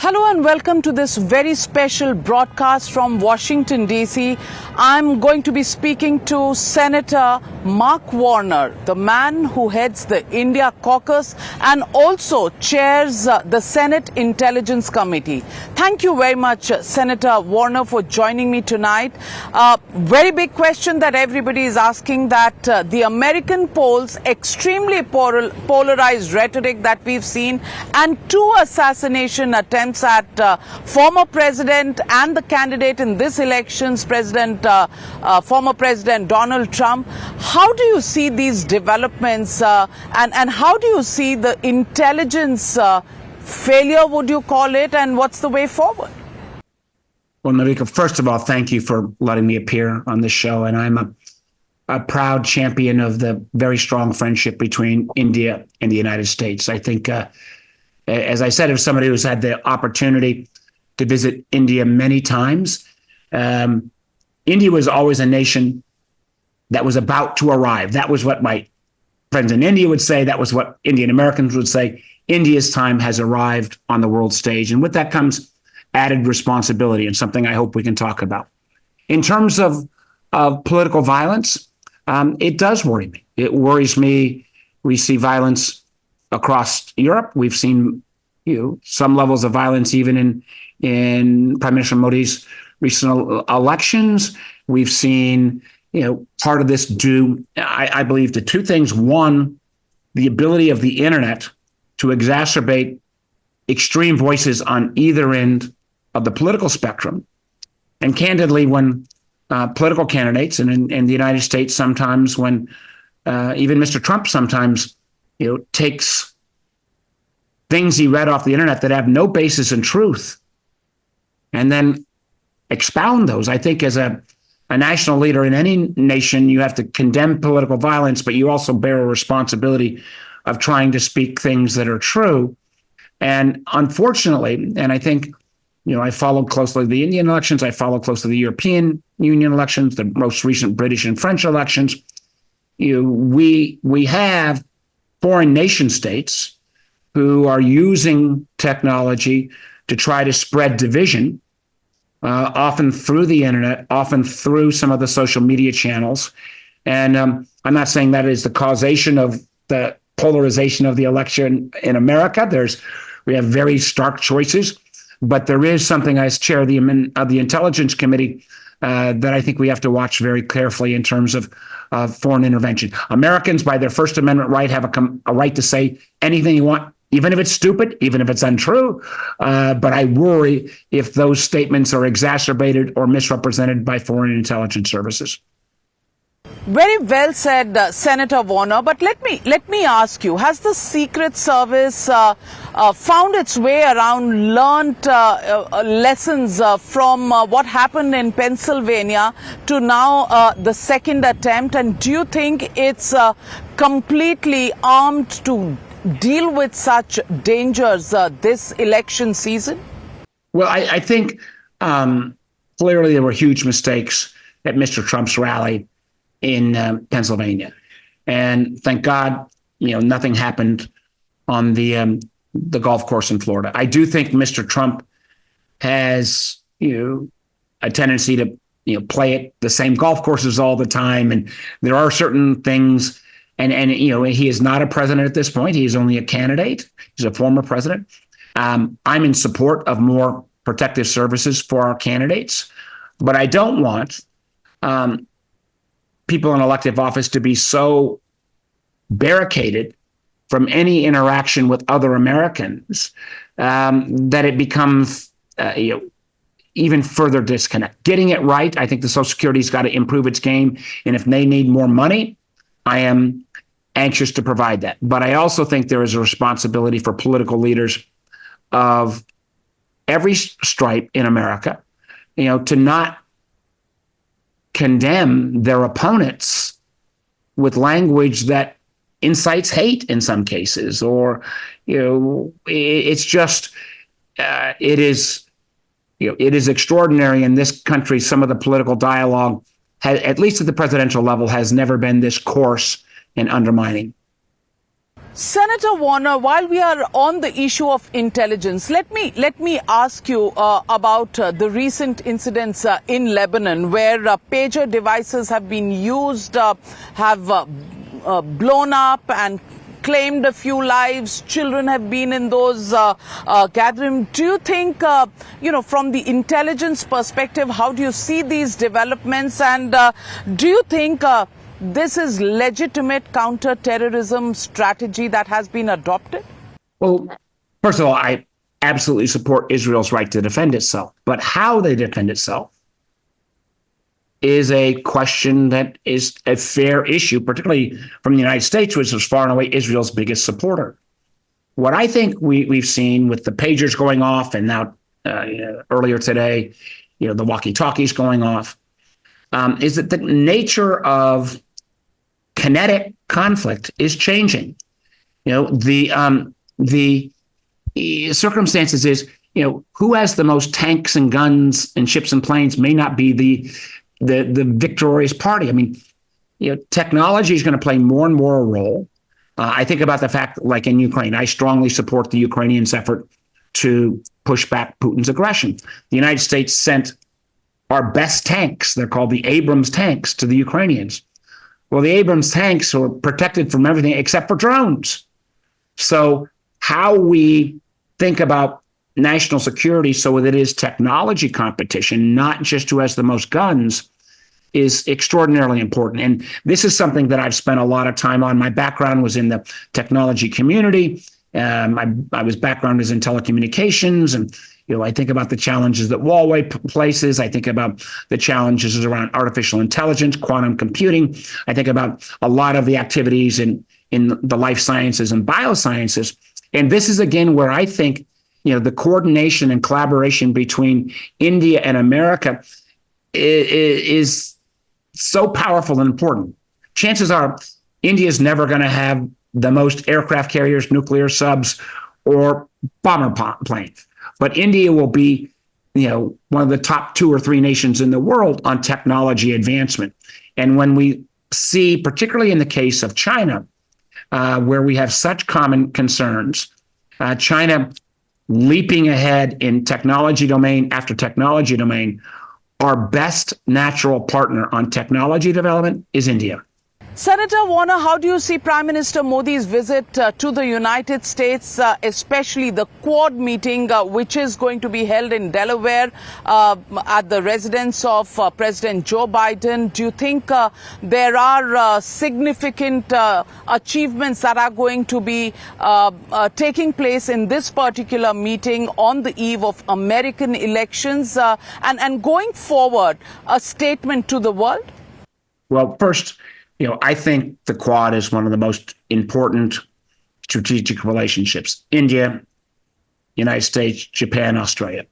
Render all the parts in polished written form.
Hello and welcome to this very special broadcast from Washington, D.C. I'm going to be speaking to Senator Mark Warner, the man who heads the India caucus and also chairs the Senate Intelligence Committee. Thank you very much, Senator Warner, for joining me tonight. Very big question that everybody is asking, that the American polls, extremely polarized rhetoric that we've seen, and two assassination attempts at former president and the candidate in this election's former President Donald Trump. How do you see these developments and how do you see the intelligence failure, would you call it, and what's the way forward? Well, Navika, first of all, thank you for letting me appear on this show. And I'm a proud champion of the very strong friendship between India and the United States. I think, as I said, as somebody who's had the opportunity to visit India many times, India was always a nation that was about to arrive. That was what my friends in India would say. That was what Indian Americans would say. India's time has arrived on the world stage. And with that comes added responsibility, and something I hope we can talk about. In terms of political violence, it does worry me. It worries me. We see violence across Europe. We've seen some levels of violence even in Prime Minister Modi's recent elections. We've seen part of this due, I believe, to two things. One, the ability of the internet to exacerbate extreme voices on either end of the political spectrum. And candidly, when political candidates, and in the United States sometimes, when even Mr. Trump sometimes takes things he read off the internet that have no basis in truth and then expound those. I think as a national leader in any nation, you have to condemn political violence, but you also bear a responsibility of trying to speak things that are true. And unfortunately, and I think, I followed closely the Indian elections, I followed closely the European Union elections, the most recent British and French elections. We have foreign nation states who are using technology to try to spread division, often through the internet, often through some of the social media channels. And I'm not saying that is the causation of the polarization of the election in America. We have very stark choices, but there is something, as chair of the Intelligence Committee, that I think we have to watch very carefully in terms of foreign intervention. Americans, by their First Amendment right, have a right to say anything you want, even if it's stupid, even if it's untrue. But I worry if those statements are exacerbated or misrepresented by foreign intelligence services. Very well said, Senator Warner. But let me ask you: has the Secret Service found its way around, learned lessons from what happened in Pennsylvania to now the second attempt? And do you think it's completely armed to deal with such dangers this election season? Well, I think clearly there were huge mistakes at Mr. Trump's rally in Pennsylvania, and thank God, nothing happened on the golf course in Florida. I do think Mr. Trump has a tendency to play at the same golf courses all the time, and there are certain things. And he is not a president at this point. He is only a candidate. He's a former president. I'm in support of more protective services for our candidates, but I don't want people in elective office to be so barricaded from any interaction with other Americans that it becomes even further disconnect. Getting it right, I think the Social Security's got to improve its game, and if they need more money, I am anxious to provide that. But I also think there is a responsibility for political leaders of every stripe in America, to not condemn their opponents with language that incites hate in some cases, or, it's just, it is extraordinary in this country. Some of the political dialogue, at least at the presidential level, has never been this coarse and undermining. Senator Warner, while we are on the issue of intelligence, let me ask you about the recent incidents in Lebanon, where pager devices have been used, have blown up and claimed a few lives. Children have been in those gatherings. Do you think, from the intelligence perspective, how do you see these developments? And do you think this is legitimate counter-terrorism strategy that has been adopted? Well, first of all, I absolutely support Israel's right to defend itself. But how they defend itself is a question that is a fair issue, particularly from the United States, which is far and away Israel's biggest supporter. What I think we've seen with the pagers going off, and now earlier today, the walkie-talkies going off, is that the nature of kinetic conflict is changing. The circumstances is, who has the most tanks and guns and ships and planes may not be the victorious party. I mean, technology is going to play more and more a role. I think about the fact, like in Ukraine, I strongly support the Ukrainians' effort to push back Putin's aggression. The United States sent our best tanks, they're called the Abrams tanks, to the Ukrainians. Well, the Abrams tanks are protected from everything except for drones. So how we think about national security so that it is technology competition, not just who has the most guns, is extraordinarily important. And this is something that I've spent a lot of time on. My background was in the technology community. My background is in telecommunications, and I think about the challenges that Huawei places. I think about the challenges around artificial intelligence, quantum computing. I think about a lot of the activities in the life sciences and biosciences. And this is, again, where I think the coordination and collaboration between India and America is so powerful and important. Chances are India is never going to have the most aircraft carriers, nuclear subs, or bomber planes. But India will be, one of the top 2 or 3 nations in the world on technology advancement. And when we see, particularly in the case of China, where we have such common concerns, China leaping ahead in technology domain after technology domain, our best natural partner on technology development is India. Senator Warner, how do you see Prime Minister Modi's visit to the United States, especially the Quad meeting, which is going to be held in Delaware at the residence of President Joe Biden? Do you think there are significant achievements that are going to be taking place in this particular meeting on the eve of American elections and going forward, a statement to the world? Well, first, I think the Quad is one of the most important strategic relationships. India, United States, Japan, Australia.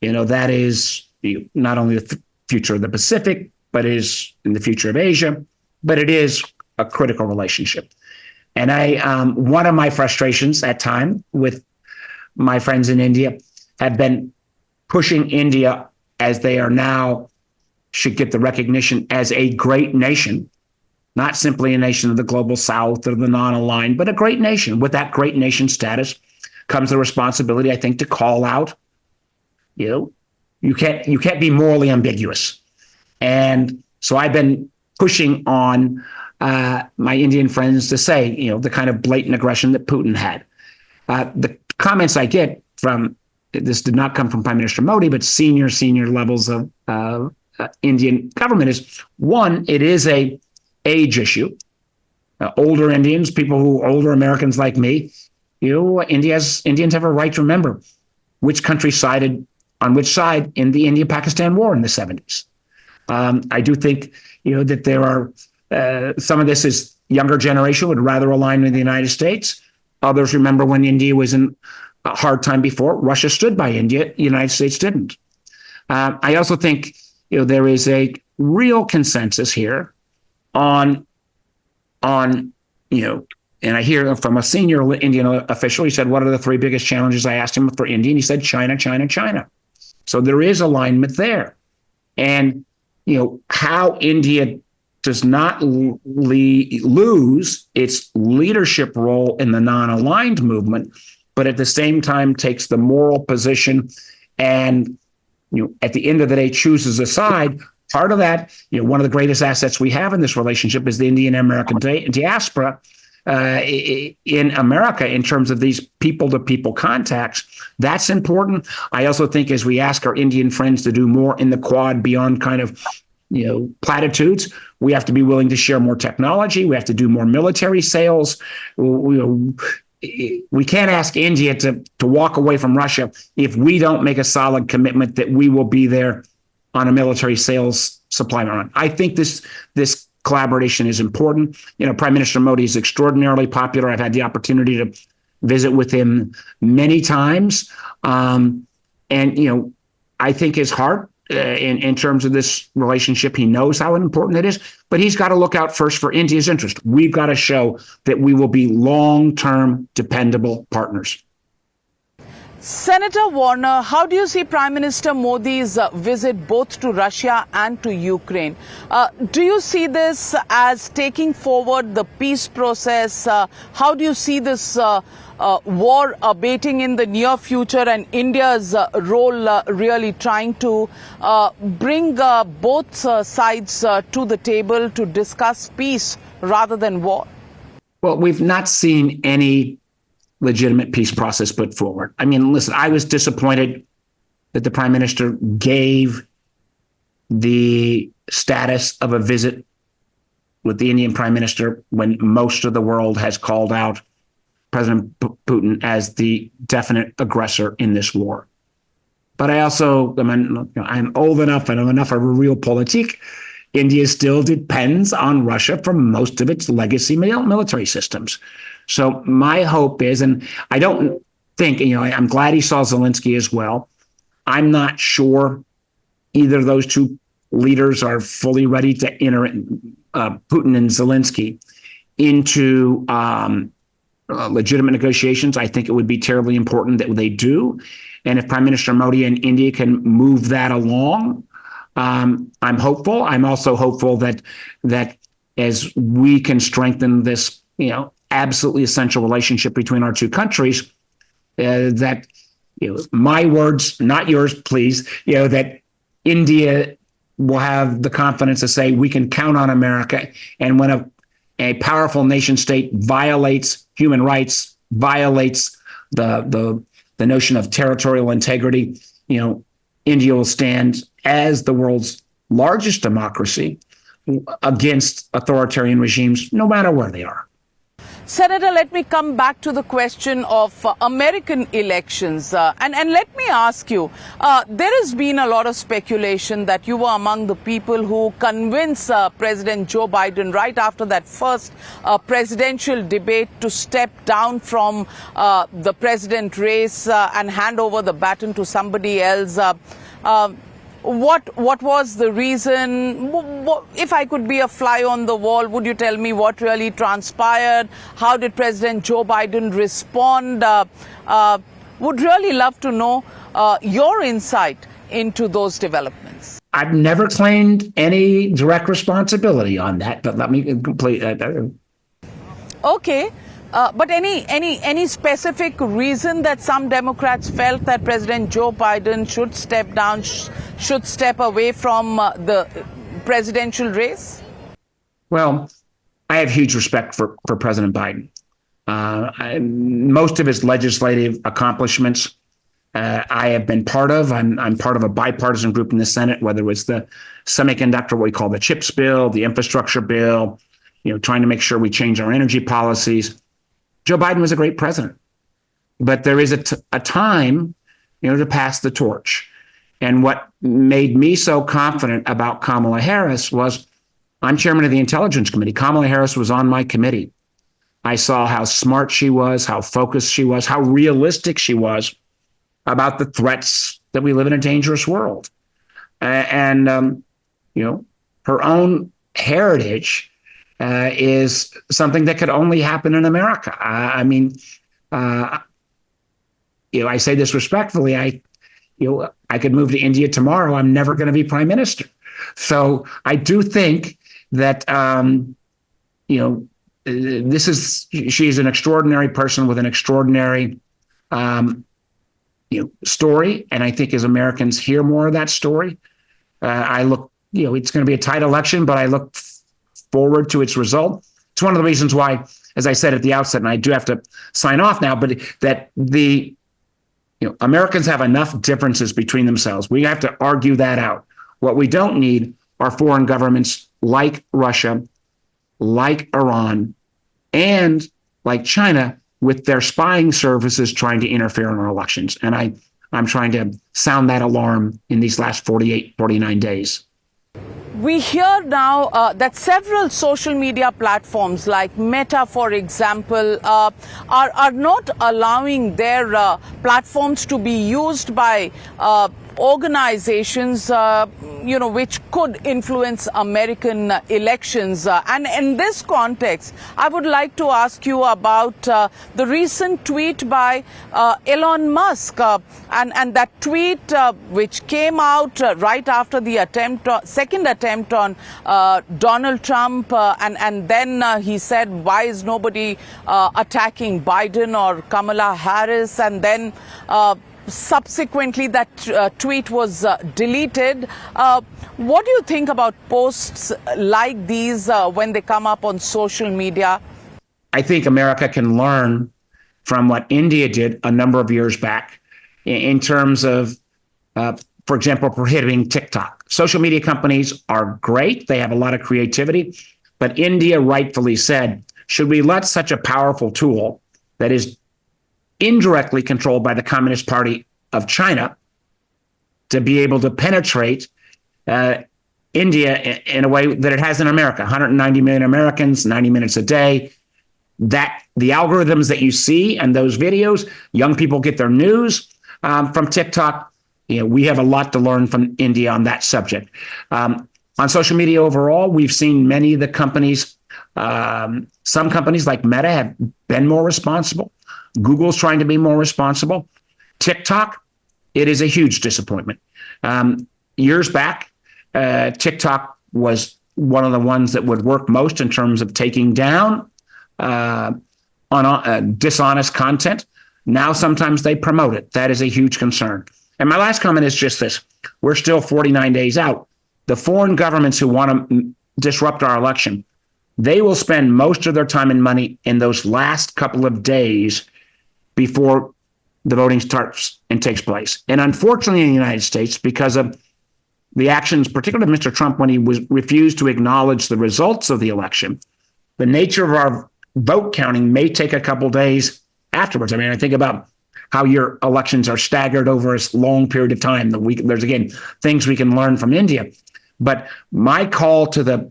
That is not only the future of the Pacific, but is in the future of Asia, but it is a critical relationship. And one of my frustrations at time with my friends in India have been pushing India, as they are now, should get the recognition as a great nation. Not simply a nation of the global south or the non-aligned, but a great nation. With that great nation status comes the responsibility, I think, to call out, you can't be morally ambiguous. And so I've been pushing on my Indian friends to say, the kind of blatant aggression that Putin had. The comments I get from, this did not come from Prime Minister Modi, but senior levels of Indian government is, one, it is a age issue. Older Indians, older Americans like me, Indians have a right to remember which country sided on which side in the India-Pakistan war in the 70s. I do think, that there are, some of this is younger generation would rather align with the United States. Others remember when India was in a hard time before. Russia stood by India, the United States didn't. I also think, there is a real consensus here on, and I hear from a senior Indian official, he said, what are the 3 biggest challenges? I asked him for India, and he said, China, China, China. So there is alignment there. And, how India does not lose its leadership role in the non-aligned movement, but at the same time takes the moral position and, at the end of the day, chooses a side. Part of that, one of the greatest assets we have in this relationship is the Indian American diaspora in America in terms of these people-to-people contacts. That's important. I also think as we ask our Indian friends to do more in the Quad beyond kind of platitudes, we have to be willing to share more technology. We have to do more military sales. We can't ask India to walk away from Russia if we don't make a solid commitment that we will be there on a military sales supply run. I think this collaboration is important. Prime Minister Modi is extraordinarily popular. I've had the opportunity to visit with him many times. And I think his heart in terms of this relationship, he knows how important it is, but he's got to look out first for India's interest. We've got to show that we will be long-term, dependable partners. Senator Warner, how do you see Prime Minister Modi's visit both to Russia and to Ukraine? Do you see this as taking forward the peace process? How do you see this war abating in the near future and India's role really trying to bring both sides to the table to discuss peace rather than war? Well, we've not seen any legitimate peace process put forward. I mean, listen, I was disappointed that the Prime Minister gave the status of a visit with the Indian Prime Minister when most of the world has called out President Putin as the definite aggressor in this war. But I also, I'm old enough and I'm enough of a realpolitik. India still depends on Russia for most of its legacy military systems. So my hope is, and I don't think, I'm glad he saw Zelensky as well. I'm not sure either of those two leaders are fully ready to enter Putin and Zelensky into legitimate negotiations. I think it would be terribly important that they do. And if Prime Minister Modi and India can move that along, I'm hopeful. I'm also hopeful that as we can strengthen this, absolutely essential relationship between our two countries, that, my words, not yours, please, that India will have the confidence to say we can count on America. And when a powerful nation state violates human rights, violates the notion of territorial integrity, India will stand as the world's largest democracy against authoritarian regimes, no matter where they are. Senator, let me come back to the question of American elections. And let me ask you, there has been a lot of speculation that you were among the people who convinced President Joe Biden right after that first presidential debate to step down from the president race and hand over the baton to somebody else. What was the reason? If I could be a fly on the wall, would you tell me what really transpired? How did President Joe Biden respond? Would really love to know your insight into those developments. I've never claimed any direct responsibility on that, but let me complete. Okay. But any specific reason that some Democrats felt that President Joe Biden should step down, should step away from the presidential race? Well, I have huge respect for President Biden. Most of his legislative accomplishments I have been part of. I'm part of a bipartisan group in the Senate, whether it was the semiconductor, what we call the CHIPS bill, the infrastructure bill, trying to make sure we change our energy policies. Joe Biden was a great president, but there is a time, to pass the torch. And what made me so confident about Kamala Harris was I'm chairman of the Intelligence Committee. Kamala Harris was on my committee. I saw how smart she was, how focused she was, how realistic she was about the threats that we live in a dangerous world. And her own heritage is something that could only happen in America. I say this respectfully. I could move to India tomorrow. I'm never going to be prime minister. So I do think that, she's an extraordinary person with an extraordinary, story. And I think as Americans hear more of that story, it's going to be a tight election, but I look forward to its result. It's one of the reasons why, as I said at the outset, and I do have to sign off now, but that Americans have enough differences between themselves. We have to argue that out. What we don't need are foreign governments like Russia, like Iran, and like China with their spying services trying to interfere in our elections. And I'm trying to sound that alarm in these last 48, 49 days. We hear now that several social media platforms like Meta, for example, are not allowing their platforms to be used by organizations, which could influence American elections. And in this context, I would like to ask you about the recent tweet by Elon Musk, and that tweet which came out right after the second attempt on Donald Trump, and then he said, why is nobody attacking Biden or Kamala Harris? And then subsequently that tweet was deleted. What do you think about posts like these when they come up on social media? I think America can learn from what India did a number of years back in terms of, for example, prohibiting TikTok. Social media companies are great. They have a lot of creativity. But India rightfully said, should we let such a powerful tool that is indirectly controlled by the Communist Party of China to be able to penetrate India in a way that it has in America? 190 million Americans, 90 minutes a day. That the algorithms that you see and those videos, young people get their news from TikTok. We have a lot to learn from India on that subject. On social media overall, we've seen many of the companies, some companies like Meta have been more responsible. Google's trying to be more responsible. TikTok, it is a huge disappointment. Years back, TikTok was one of the ones that would work most in terms of taking down dishonest content. Now, sometimes they promote it. That is a huge concern. And my last comment is just this. We're still 49 days out. The foreign governments who want to disrupt our election, they will spend most of their time and money in those last couple of days before the voting starts and takes place. And unfortunately in the United States, because of the actions, particularly of Mr. Trump, when he refused to acknowledge the results of the election, the nature of our vote counting may take a couple days afterwards. I mean, I think about how your elections are staggered over a long period of time. There's, again, things we can learn from India. But my call to the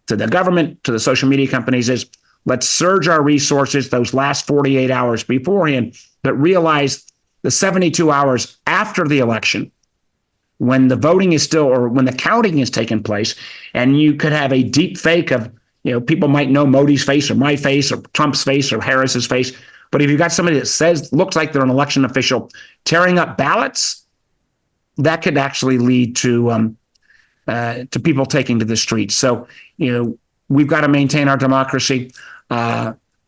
government, to the social media companies is, let's surge our resources those last 48 hours beforehand, but realize the 72 hours after the election, when the voting is still, or when the counting is taking place, and you could have a deep fake of, people might know Modi's face or my face or Trump's face or Harris's face. But if you've got somebody that looks like they're an election official tearing up ballots, that could actually lead to people taking to the streets. So, we've got to maintain our democracy.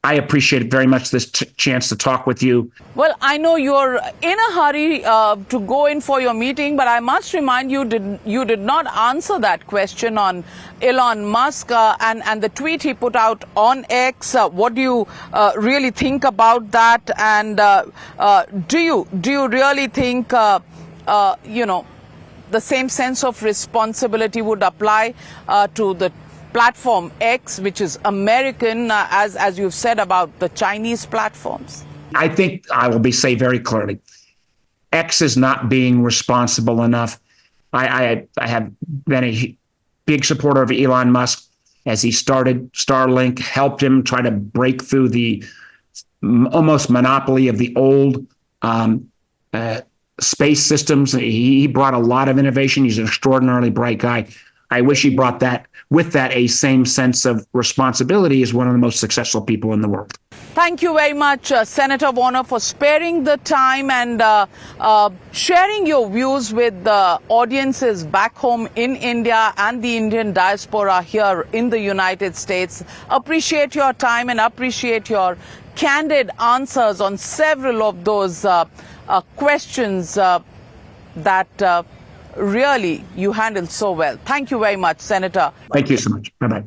I appreciate very much this chance to talk with you. Well, I know you're in a hurry to go in for your meeting, but I must remind you, you did not answer that question on Elon Musk and the tweet he put out on X. What do you really think about that? And do you really think, the same sense of responsibility would apply to the platform X, which is American, as you've said about the Chinese platforms? I think I will say very clearly, X is not being responsible enough. I have been a big supporter of Elon Musk as he started Starlink, helped him try to break through the almost monopoly of the old space systems. He brought a lot of innovation. He's an extraordinarily bright guy. I wish he brought with that a same sense of responsibility as one of the most successful people in the world. Thank you very much, Senator Warner, for sparing the time and sharing your views with the audiences back home in India and the Indian diaspora here in the United States. Appreciate your time and appreciate your candid answers on several of those questions that really you handled so well. Thank you very much, Senator. Thank you so much. Bye-bye.